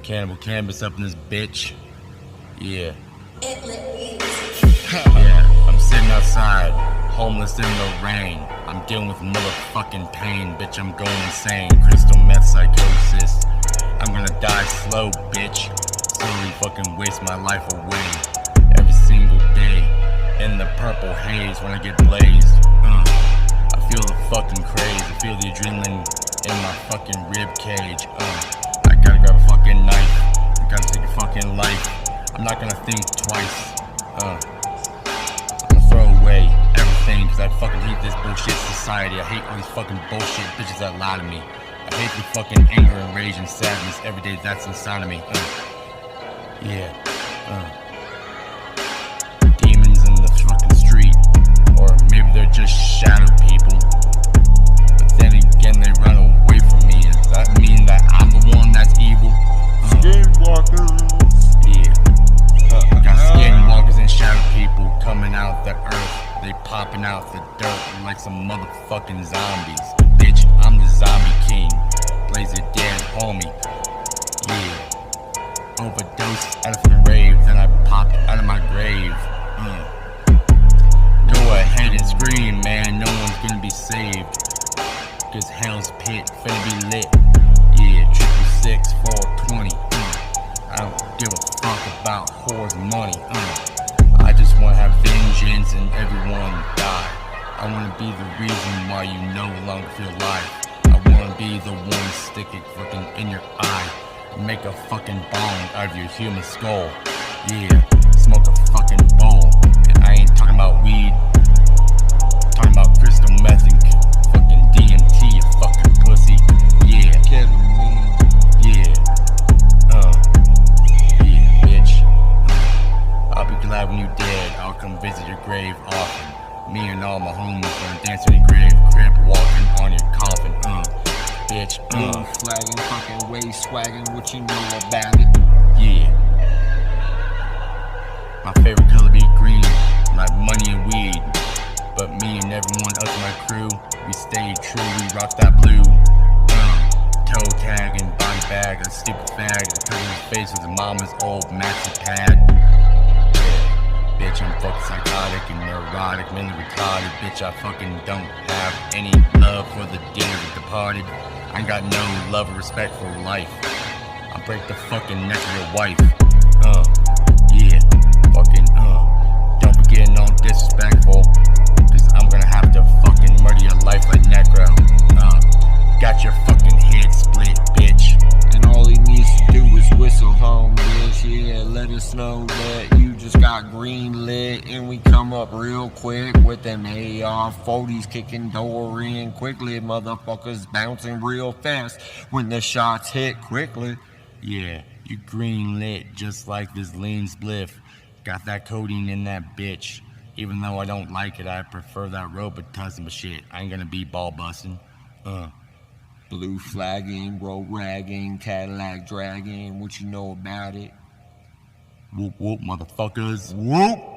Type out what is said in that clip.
Kannibal Kannabis up in this bitch. Yeah. I'm sitting outside, homeless in the rain. I'm dealing with motherfucking pain, bitch. I'm going insane. Crystal meth psychosis. I'm gonna die slow, bitch. Slowly fucking waste my life away. Every single day in the purple haze when I get blazed. I feel the fucking craze. I feel the adrenaline in my fucking rib cage. I gotta grab a fucking knife. I gotta take a fucking life. I'm not gonna think twice. I'm gonna throw away everything, cause I fucking hate this bullshit society. I hate all these fucking bullshit bitches that lie to me. I hate the fucking anger and rage and sadness every day that's inside of me. Demons in the fucking street, or maybe they're just shadow people. But then again, they run away from me. Does that mean that I'm the one that's evil? Skinwalkers. Yeah. Got skinwalkers and shadow people coming out the earth. They popping out the dirt like some motherfucking zombies. Bitch, I'm the zombie king. Blaze it dead, homie. Yeah. Overdose, elephant rave, then I popped out of my grave. Go ahead and scream, man, no one's gonna be saved. Cause hell's pit finna be lit. Yeah, 666 420. I don't give a fuck about whores' money. I just wanna have vengeance and everyone die. I wanna be the reason why you no longer feel alive. I wanna be the one sticking fucking in your eye. Make a fucking bong out of your human skull. Yeah, smoke a fucking bowl. And I ain't talking about weed. I'm talking about crystal meth and fucking DMT, you fucking pussy. Yeah. Yeah. Yeah, bitch. I'll be glad when you're dead. I'll come visit your grave often. Me and all my homies gonna dance in your grave. Crip walking on your coffin. Bitch, Blue flagging, fucking way swagging, what you know about it? Yeah. My favorite color be green, like money and weed. But me and everyone else in my crew, we stay true, we rock that blue. Toe tag and body bag, a stupid fag, covering his face with his mama's old maxi pad. Yeah. Bitch, I'm fucking psychotic and neurotic, mentally retarded. Bitch, I fucking don't have any love for the dead or departed. I ain't got no love or respect for life. I'll break the fucking neck of your wife. Yeah. Fucking, don't be getting all disrespectful. Cause I'm gonna have to fucking murder your life like Necro. Got your fucking head split, bitch. And all he needs to do is whistle home, bitch. Yeah, let us know that you just got green lit. And we come up real quick with them AR-40s kicking door in quickly. Motherfuckers bouncing real fast when the shots hit quickly. Yeah, you green lit just like this lean spliff. Got that codeine in that bitch. Even though I don't like it, I prefer that Robitussin, but shit, I ain't gonna be ball busting. Blue flagging, road ragging, Cadillac dragging, what you know about it? Whoop whoop, motherfuckers. Whoop!